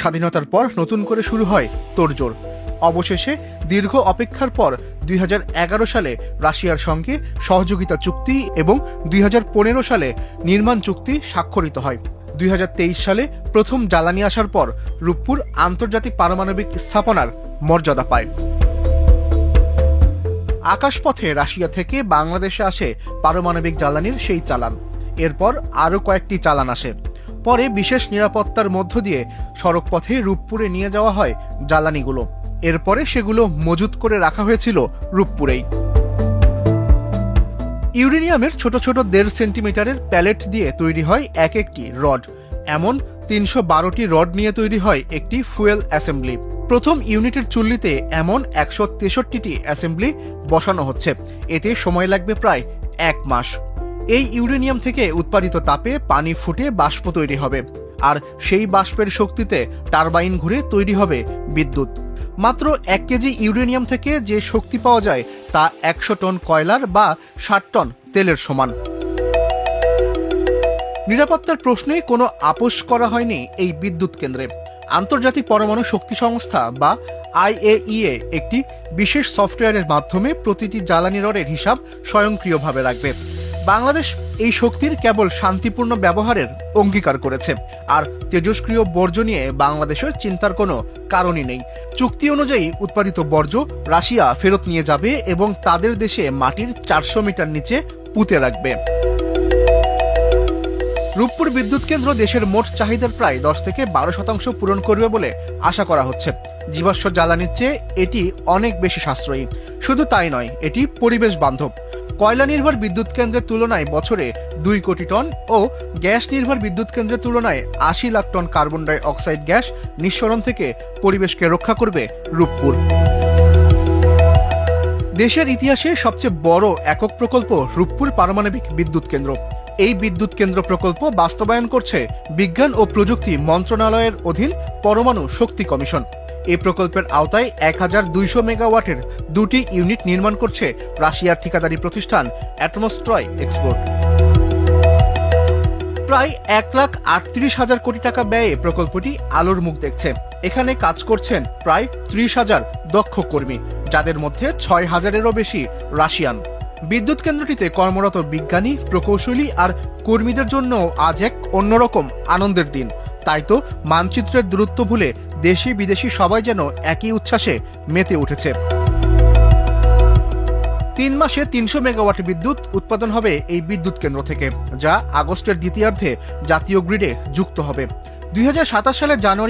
স্বাধীনতার পর নতুন করে শুরু হয় তোড়জোড়। অবশেষে দীর্ঘ অপেক্ষার পর 2011 সালে রাশিয়ার সঙ্গে সহযোগিতা চুক্তি এবং 2015 সালে নির্মাণ চুক্তি স্বাক্ষরিত হয়। 2023 সালে প্রথম জ্বালানি আসার পর রূপপুর আন্তর্জাতিক পারমাণবিক স্থাপনার মর্যাদা পায়। আকাশপথে রাশিয়া থেকে বাংলাদেশে আসে পারমাণবিক জ্বালানির সেই চালান। এরপর আরও কয়েকটি চালান আসে। পরে বিশেষ নিরাপত্তার মধ্য দিয়ে সড়কপথে রূপপুরে নিয়ে যাওয়া হয় জ্বালানিগুলো। এরপরে সেগুলো মজুত করে রাখা হয়েছিল রূপপুরেই। ইউরেনিয়ামের ছোট ছোট 1.5 সেন্টিমিটারের প্যালেট দিয়ে তৈরি হয় এক একটি রড। এমন 312টি রড নিয়ে তৈরি হয় একটি ফুয়েল অ্যাসেম্বলি। প্রথম ইউনিটের চুল্লিতে এমন 163টি অ্যাসেম্বলি বসানো হচ্ছে। এতে সময় লাগবে প্রায় 1 মাস। এই ইউরেনিয়াম থেকে উৎপাদিত তাপে পানি ফুটে বাষ্প তৈরি হবে, আর সেই বাষ্পের শক্তিতে টারবাইন ঘুরে তৈরি হবে বিদ্যুৎ। মাত্র 1 কেজি ইউরেনিয়াম থেকে যে শক্তি পাওয়া যায় তা 100 টন কয়লার বা 60 টন তেলের সমান। নিরাপত্তার প্রশ্নে কোনো আপোষ করা হয়নি এই বিদ্যুৎ কেন্দ্রে। আন্তর্জাতিক পরমাণু শক্তি সংস্থা বা IAEA একটি বিশেষ সফটওয়্যারের মাধ্যমে প্রতিটি জ্বালানি রডের হিসাব স্বয়ংক্রিয়ভাবে রাখবে। বাংলাদেশ এই শক্তির কেবল শান্তিপূর্ণ ব্যবহারের অঙ্গীকার করেছে, আর তেজস্ক্রিয় বর্জ্য নিয়ে বাংলাদেশের চিন্তার কোনো কারণই নেই। চুক্তি অনুযায়ী উৎপাদিত বর্জ্য রাশিয়া ফেরত নিয়ে যাবে এবং তাদের দেশে মাটির 400 মিটার নিচে পুঁতে রাখবে। রূপপুর বিদ্যুৎ কেন্দ্র দেশের মোট চাহিদার প্রায় 10 থেকে 12% পূরণ করবে বলে আশা করা হচ্ছে। জীবাশ্ম জ্বালানির চেয়ে এটি অনেক বেশি সাশ্রয়ী। শুধু তাই নয়, এটি পরিবেশ বান্ধব। কয়লা নির্ভর বিদ্যুৎ কেন্দ্রের তুলনায় বছরে 2 কোটি টন ও গ্যাস নির্ভর বিদ্যুৎ কেন্দ্রের তুলনায় 80 lakh ton carbon die oxide gas নিঃসরণ থেকে পরিবেশকে রক্ষা করবে রূপপুর। দেশের ইতিহাসে সবচেয়ে বড় একক প্রকল্প রূপপুর পারমাণবিক বিদ্যুৎ কেন্দ্র। এই বিদ্যুৎ কেন্দ্র প্রকল্প বাস্তবায়ন করছে বিজ্ঞান ও প্রযুক্তি মন্ত্রণালয়ের অধীন পরমাণু শক্তি কমিশন। এই প্রকল্পের আওতায় 1200 মেগাওয়াটের 2টি ইউনিট নির্মাণ করছে রাশিয়ার ঠিকাদারি প্রতিষ্ঠান অ্যাটমস্ট্রয় এক্সপোর্ট। প্রায় 1,38,000 কোটি টাকা ব্যয়ে প্রকল্পটি আলোর মুখ দেখছে। এখানে কাজ করছেন প্রায় 30,000 দক্ষ কর্মী, যাদের মধ্যে 6,000-এরও বেশি রাশিয়ান। বিদ্যুৎ কেন্দ্রটিতে কর্মরত বিজ্ঞানী, প্রকৌশলী আর কর্মীদের জন্য আজ এক অন্যরকম আনন্দের দিন। তাই তো মানচিত্রের দূরত্ব ভুলে দেশি বিদেশি সবাই যেন একই উচ্ছ্বাসে মেতে উঠেছে। 3 মাসে 300 মেগাওয়াট বিদ্যুৎ উৎপাদন হবে এই বিদ্যুৎ কেন্দ্র থেকে, যা আগস্টের দ্বিতীয়ার্ধে জাতীয় গ্রিডে যুক্ত হবে। 2027 সালের জানুয়ারি